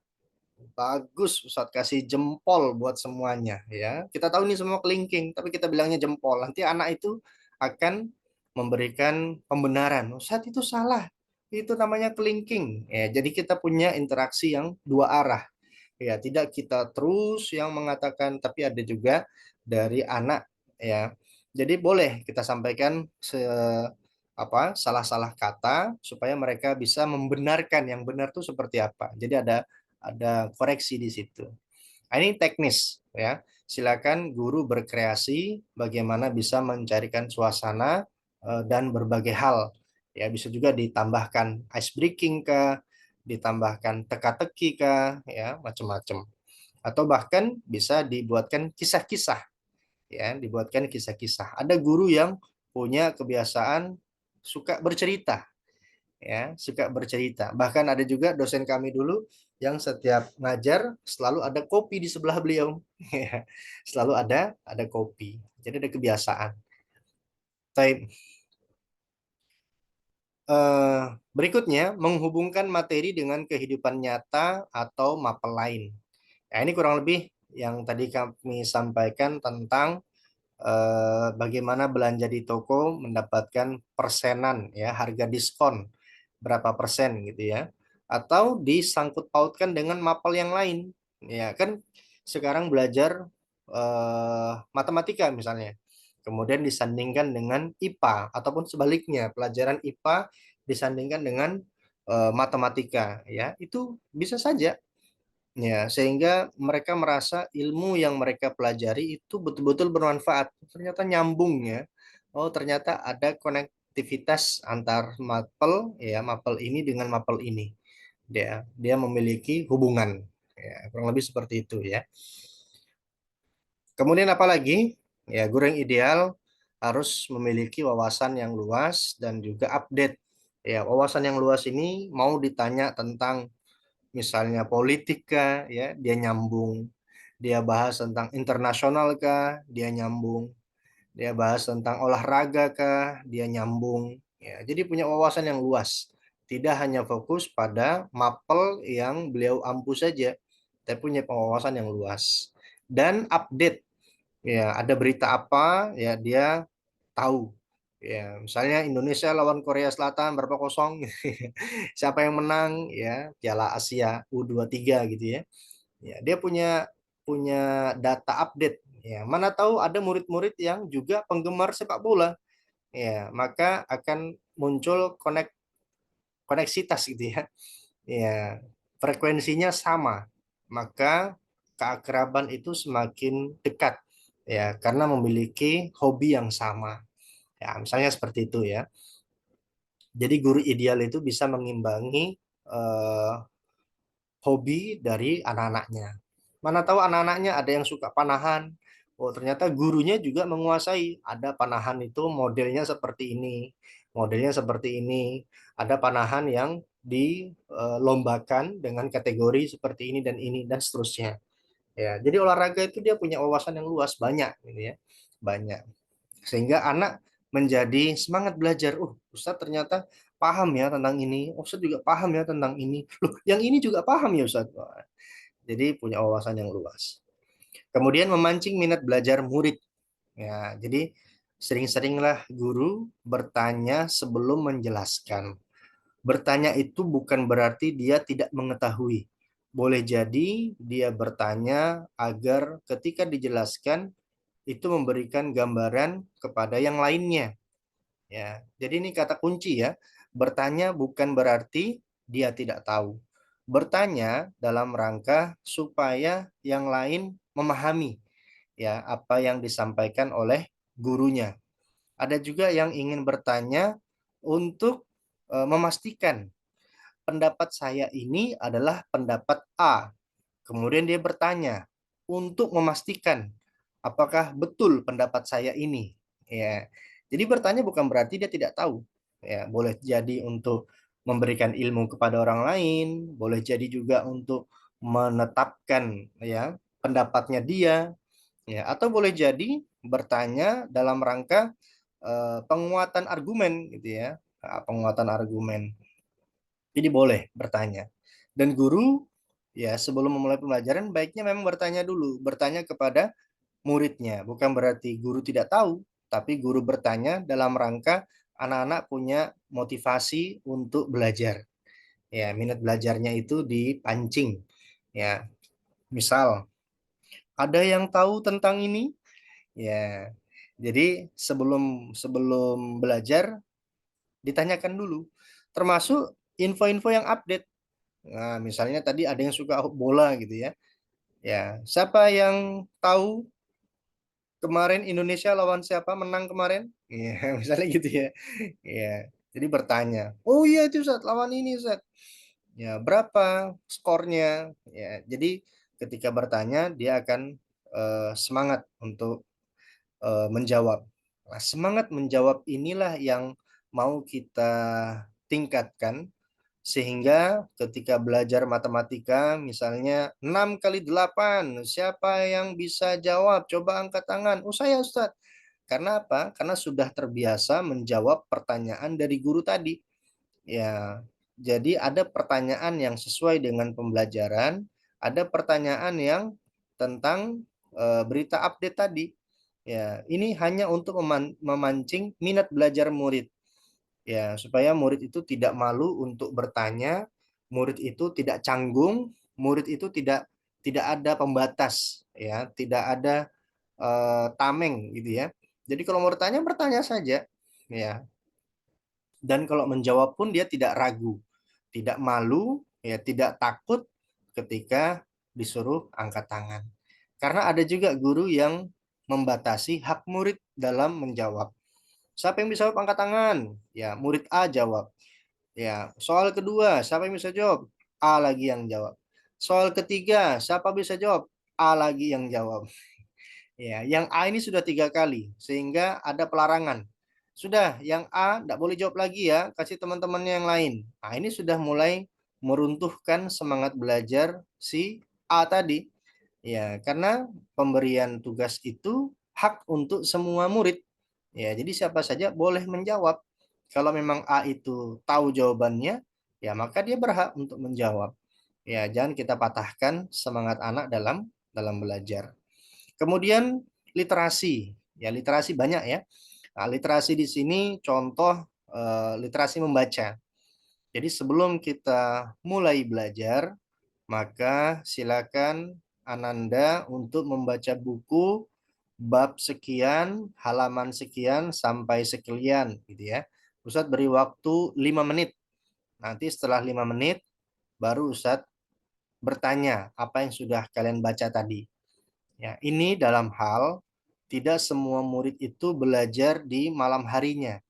bagus Ustadz kasih jempol buat semuanya ya. Kita tahu ini semua kelingking, tapi kita bilangnya jempol. Nanti anak itu akan memberikan pembenaran. Ustadz itu salah. Itu namanya kelingking. Ya, jadi kita punya interaksi yang dua arah. Ya, tidak kita terus yang mengatakan, tapi ada juga dari anak ya. Jadi boleh kita sampaikan salah-salah kata supaya mereka bisa membenarkan yang benar tuh seperti apa. Jadi ada koreksi di situ. Nah, ini teknis ya. Silakan guru berkreasi bagaimana bisa mencarikan suasana dan berbagai hal. Ya, bisa juga ditambahkan ice breaking kah, ditambahkan teka-teki kah, ya, macam-macam. Atau bahkan bisa dibuatkan kisah-kisah, ya, dibuatkan kisah-kisah. Ada guru yang punya kebiasaan suka bercerita, ya suka bercerita. Bahkan ada juga dosen kami dulu yang setiap ngajar selalu ada kopi di sebelah beliau. Ya, selalu ada kopi, jadi ada kebiasaan. Baik. Berikutnya, menghubungkan materi dengan kehidupan nyata atau mapel lain. Nah, ini kurang lebih yang tadi kami sampaikan tentang bagaimana belanja di toko mendapatkan persenan ya, harga diskon berapa persen gitu ya. Atau disangkut pautkan dengan mapel yang lain. Ya, kan sekarang belajar matematika misalnya. Kemudian disandingkan dengan IPA ataupun sebaliknya, pelajaran IPA disandingkan dengan matematika ya. Itu bisa saja ya, sehingga mereka merasa ilmu yang mereka pelajari itu betul-betul bermanfaat. Ternyata nyambung ya. Oh, ternyata ada konektivitas antar mapel ya, mapel ini dengan mapel ini. Dia memiliki hubungan. Ya, kurang lebih seperti itu ya. Kemudian apalagi? Ya, guru yang ideal harus memiliki wawasan yang luas dan juga update. Ya, wawasan yang luas ini mau ditanya tentang misalnya politik kah, ya, dia nyambung. Dia bahas tentang internasional kah, dia nyambung. Dia bahas tentang olahraga kah, dia nyambung. Ya, jadi punya wawasan yang luas. Tidak hanya fokus pada mapel yang beliau ampu saja, tapi punya wawasan yang luas. Dan update, ya, ada berita apa, ya dia tahu. Ya, misalnya Indonesia lawan Korea Selatan berapa kosong, siapa yang menang, ya Piala Asia U23 gitu ya. Ya, dia punya punya data update. Ya, mana tahu ada murid-murid yang juga penggemar sepak bola. Ya, maka akan muncul koneksitas gitu ya. Ya, frekuensinya sama. Maka keakraban itu semakin dekat ya karena memiliki hobi yang sama. Ya, misalnya seperti itu ya. Jadi guru ideal itu bisa mengimbangi eh, hobi dari anak-anaknya. Mana tahu anak-anaknya ada yang suka panahan. Oh, ternyata gurunya juga menguasai. Ada panahan itu modelnya seperti ini, modelnya seperti ini. Ada panahan yang dilombakan dengan kategori seperti ini dan seterusnya. Ya, jadi olahraga itu dia punya wawasan yang luas banyak, gitu ya, banyak. Sehingga anak menjadi semangat belajar. Ustadz ternyata paham ya tentang ini. Ustadz juga paham ya tentang ini. Loh, yang ini juga paham ya Ustadz. Wah, jadi punya wawasan yang luas. Kemudian memancing minat belajar murid. Ya, jadi sering-seringlah guru bertanya sebelum menjelaskan. Bertanya itu bukan berarti dia tidak mengetahui. Boleh jadi dia bertanya agar ketika dijelaskan itu memberikan gambaran kepada yang lainnya. Ya, jadi ini kata kunci ya. Bertanya bukan berarti dia tidak tahu. Bertanya dalam rangka supaya yang lain memahami ya apa yang disampaikan oleh gurunya. Ada juga yang ingin bertanya untuk memastikan pendapat saya ini adalah pendapat A. Kemudian dia bertanya untuk memastikan apakah betul pendapat saya ini. Ya. Jadi bertanya bukan berarti dia tidak tahu. Ya, boleh jadi untuk memberikan ilmu kepada orang lain, boleh jadi juga untuk menetapkan ya pendapatnya dia, ya, atau boleh jadi bertanya dalam rangka penguatan argumen gitu ya. Penguatan argumen. Jadi boleh bertanya. Dan guru ya sebelum memulai pembelajaran baiknya memang bertanya dulu, bertanya kepada muridnya. Bukan berarti guru tidak tahu, tapi guru bertanya dalam rangka anak-anak punya motivasi untuk belajar. Ya, minat belajarnya itu dipancing. Ya, misal ada yang tahu tentang ini? Ya. Jadi sebelum sebelum belajar ditanyakan dulu, termasuk info-info yang update. Nah, misalnya tadi ada yang suka bola gitu ya. Ya, siapa yang tahu kemarin Indonesia lawan siapa menang kemarin? Iya, misalnya gitu ya. Iya, jadi bertanya, oh iya itu Ustaz, lawan ini Ustaz. Ya, berapa skornya? Ya, jadi ketika bertanya dia akan semangat untuk menjawab. Nah, semangat menjawab inilah yang mau kita tingkatkan sehingga ketika belajar matematika misalnya 6 kali 8 siapa yang bisa jawab? Coba angkat tangan. Oh saya Ustadz. Karena apa? Karena sudah terbiasa menjawab pertanyaan dari guru tadi. Ya, jadi ada pertanyaan yang sesuai dengan pembelajaran, ada pertanyaan yang tentang berita update tadi. Ya, ini hanya untuk memancing minat belajar murid. Ya, supaya murid itu tidak malu untuk bertanya, murid itu tidak canggung, murid itu tidak ada pembatas, ya, tidak ada tameng gitu ya. Jadi kalau mau bertanya, bertanya saja, ya. Dan kalau menjawab pun dia tidak ragu, tidak malu, ya, tidak takut ketika disuruh angkat tangan. Karena ada juga guru yang membatasi hak murid dalam menjawab. Siapa yang bisa jawab angkat tangan? Ya, murid A jawab. Ya, soal kedua, siapa yang bisa jawab? A lagi yang jawab. Soal ketiga, siapa bisa jawab? A lagi yang jawab. Ya, yang A ini sudah 3 kali, sehingga ada pelarangan. Sudah, yang A tidak boleh jawab lagi ya, kasih teman-temannya yang lain. Nah, ini sudah mulai meruntuhkan semangat belajar si A tadi. Ya, karena pemberian tugas itu hak untuk semua murid. Ya, jadi siapa saja boleh menjawab. Kalau memang A itu tahu jawabannya, ya maka dia berhak untuk menjawab. Ya, jangan kita patahkan semangat anak dalam belajar. Kemudian literasi. Ya, literasi banyak ya. Nah, literasi di sini contoh literasi membaca. Jadi sebelum kita mulai belajar, maka silakan Ananda untuk membaca buku bab sekian, halaman sekian sampai sekian gitu ya. Ustadz beri waktu 5 menit. Nanti setelah 5 menit baru Ustadz bertanya apa yang sudah kalian baca tadi. Ya, ini dalam hal tidak semua murid itu belajar di malam harinya.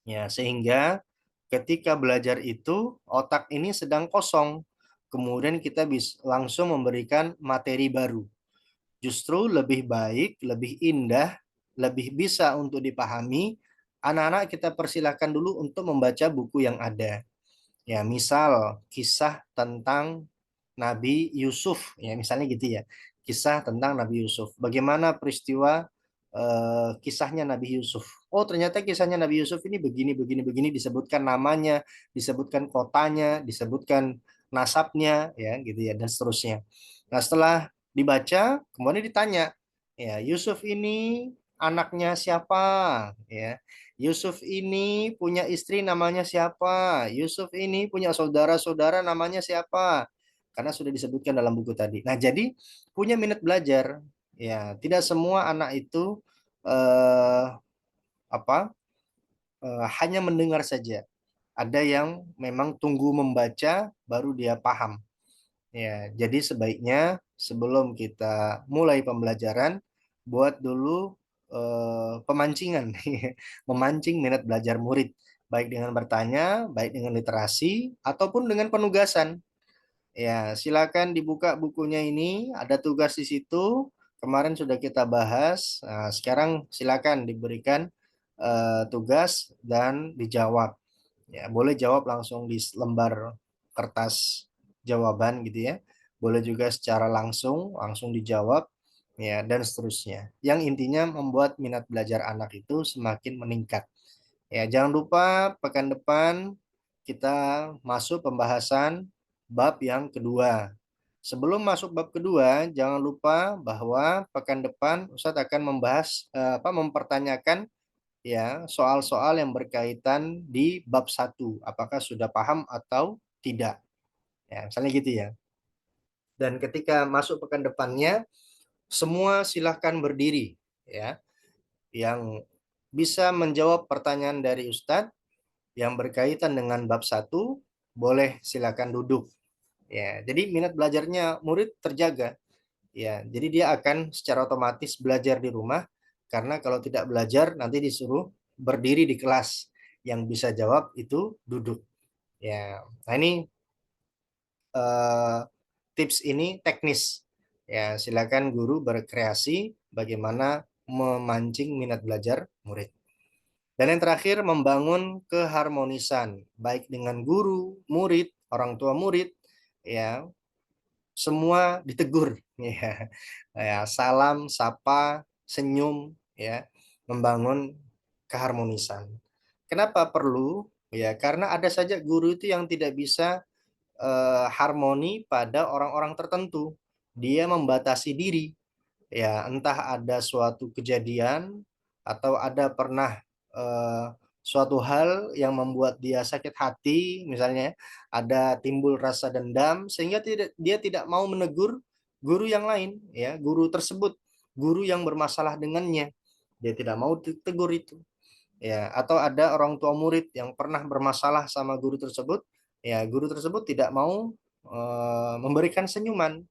Ya, sehingga ketika belajar itu otak ini sedang kosong. Kemudian kita bisa langsung memberikan materi baru. Justru lebih baik, lebih indah, lebih bisa untuk dipahami. Anak-anak kita persilahkan dulu untuk membaca buku yang ada. Ya, misal kisah tentang Nabi Yusuf, ya misalnya gitu ya. Kisah tentang Nabi Yusuf. Bagaimana peristiwa kisahnya Nabi Yusuf. Oh, ternyata kisahnya Nabi Yusuf ini begini, begini, begini. Disebutkan namanya, disebutkan kotanya, disebutkan nasabnya, ya gitu ya, dan seterusnya. Nah, setelah dibaca, kemudian ditanya, ya Yusuf ini anaknya siapa? Ya, Yusuf ini punya istri namanya siapa? Yusuf ini punya saudara-saudara namanya siapa? Karena sudah disebutkan dalam buku tadi. Nah, jadi punya minat belajar. Ya, tidak semua anak itu eh, apa hanya mendengar saja. Ada yang memang tunggu membaca baru dia paham. Ya, jadi sebaiknya sebelum kita mulai pembelajaran, buat dulu pemancingan, memancing minat belajar murid, baik dengan bertanya, baik dengan literasi, ataupun dengan penugasan. Ya, silakan dibuka bukunya ini, ada tugas di situ. Kemarin sudah kita bahas. Nah, sekarang silakan diberikan tugas dan dijawab. Ya, boleh jawab langsung di lembar kertas jawaban gitu ya. Boleh juga secara langsung dijawab ya dan seterusnya. Yang intinya membuat minat belajar anak itu semakin meningkat. Ya, jangan lupa pekan depan kita masuk pembahasan bab yang kedua. Sebelum masuk bab kedua, jangan lupa bahwa pekan depan Ustadz akan membahas mempertanyakan ya soal-soal yang berkaitan di bab satu. Apakah sudah paham atau tidak? Ya, misalnya gitu ya. Dan ketika masuk pekan depannya, semua silahkan berdiri ya. Yang bisa menjawab pertanyaan dari Ustadz yang berkaitan dengan bab satu, boleh silakan duduk. Ya, jadi minat belajarnya murid terjaga. Ya, jadi dia akan secara otomatis belajar di rumah karena kalau tidak belajar nanti disuruh berdiri di kelas. Yang bisa jawab itu duduk. Ya, nah ini eh, tips ini teknis. Ya, silakan guru berkreasi bagaimana memancing minat belajar murid. Dan yang terakhir membangun keharmonisan baik dengan guru, murid, orang tua murid, ya semua ditegur ya. Ya, salam, sapa, senyum ya, membangun keharmonisan. Kenapa perlu? Ya, karena ada saja guru itu yang tidak bisa harmoni pada orang-orang tertentu. Dia membatasi diri. Ya, entah ada suatu kejadian atau ada pernah eh, suatu hal yang membuat dia sakit hati, misalnya ada timbul rasa dendam sehingga dia tidak mau menegur guru yang lain, ya, guru tersebut, guru yang bermasalah dengannya. Dia tidak mau tegur itu. Ya, atau ada orang tua murid yang pernah bermasalah sama guru tersebut, ya, guru tersebut tidak mau memberikan senyuman.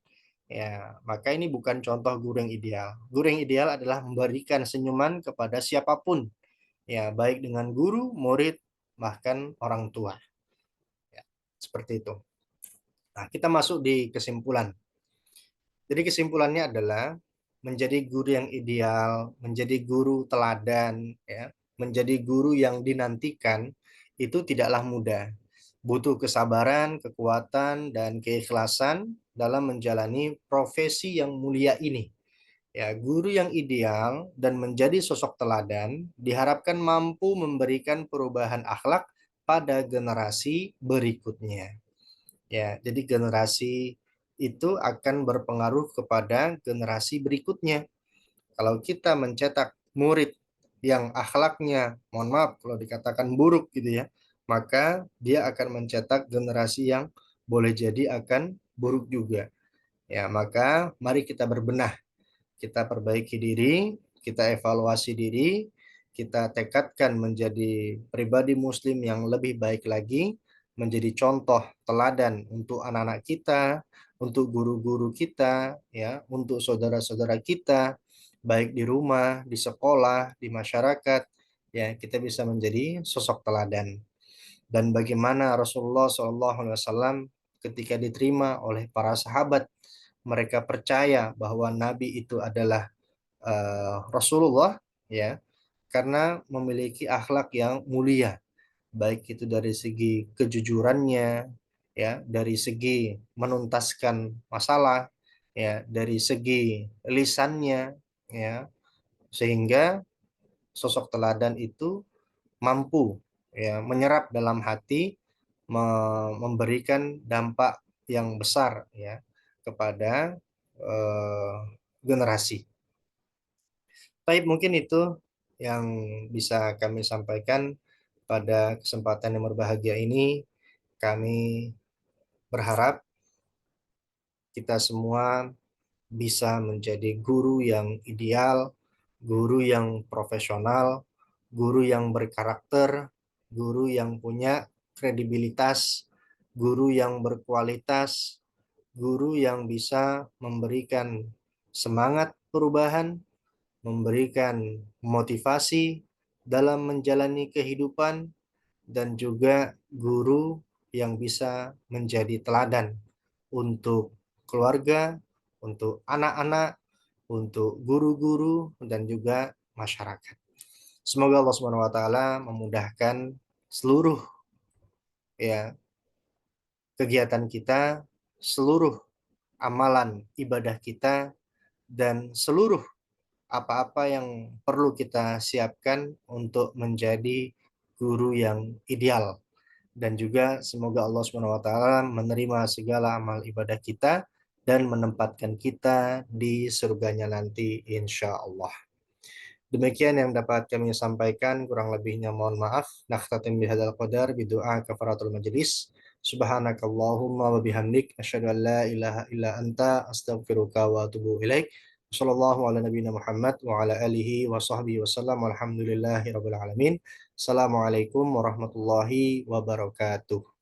Ya, maka ini bukan contoh guru yang ideal. Guru yang ideal adalah memberikan senyuman kepada siapapun, ya, baik dengan guru, murid, bahkan orang tua. Ya, seperti itu. Nah, kita masuk di kesimpulan. Jadi kesimpulannya adalah menjadi guru yang ideal, menjadi guru teladan, ya, menjadi guru yang dinantikan itu tidaklah mudah. Butuh kesabaran, kekuatan, dan keikhlasan dalam menjalani profesi yang mulia ini. Ya, guru yang ideal dan menjadi sosok teladan diharapkan mampu memberikan perubahan akhlak pada generasi berikutnya. Ya, jadi generasi itu akan berpengaruh kepada generasi berikutnya. Kalau kita mencetak murid yang akhlaknya, mohon maaf kalau dikatakan buruk gitu ya, maka dia akan mencetak generasi yang boleh jadi akan buruk juga. Ya, maka mari kita berbenah, kita perbaiki diri, kita evaluasi diri, kita tekadkan menjadi pribadi muslim yang lebih baik lagi, menjadi contoh teladan untuk anak-anak kita, untuk guru-guru kita, ya, untuk saudara-saudara kita, baik di rumah, di sekolah, di masyarakat, ya, kita bisa menjadi sosok teladan. Dan bagaimana Rasulullah SAW ketika diterima oleh para sahabat, mereka percaya bahwa Nabi itu adalah Rasulullah, ya, karena memiliki akhlak yang mulia, baik itu dari segi kejujurannya, ya, dari segi menuntaskan masalah, ya, dari segi lisannya, ya, sehingga sosok teladan itu mampu, ya, menyerap dalam hati, memberikan dampak yang besar, ya, kepada eh, generasi. Baik, mungkin itu yang bisa kami sampaikan pada kesempatan yang berbahagia ini. Kami berharap kita semua bisa menjadi guru yang ideal, guru yang profesional, guru yang berkarakter, guru yang punya kredibilitas, guru yang berkualitas, guru yang bisa memberikan semangat perubahan, memberikan motivasi dalam menjalani kehidupan, dan juga guru yang bisa menjadi teladan untuk keluarga, untuk anak-anak, untuk guru-guru, dan juga masyarakat. Semoga Allah Subhanahu wa taala memudahkan seluruh, ya, kegiatan kita, seluruh amalan ibadah kita, dan seluruh apa-apa yang perlu kita siapkan untuk menjadi guru yang ideal. Dan juga semoga Allah Subhanahu wa taala menerima segala amal ibadah kita dan menempatkan kita di surganya nanti insya Allah. Demikian yang dapat kami sampaikan, kurang lebihnya mohon maaf. Nakhtatim bihadzal qadar bidu'a kafaratul majlis. Subhanakallahumma wa bihamdik asyhadu an la ilaha illa anta astaghfiruka wa atubu ilaik. Wassallallahu ala nabiyina Muhammad wa ala alihi wa sahbihi wasallam walhamdulillahi rabbil alamin. Assalamualaikum warahmatullahi wabarakatuh.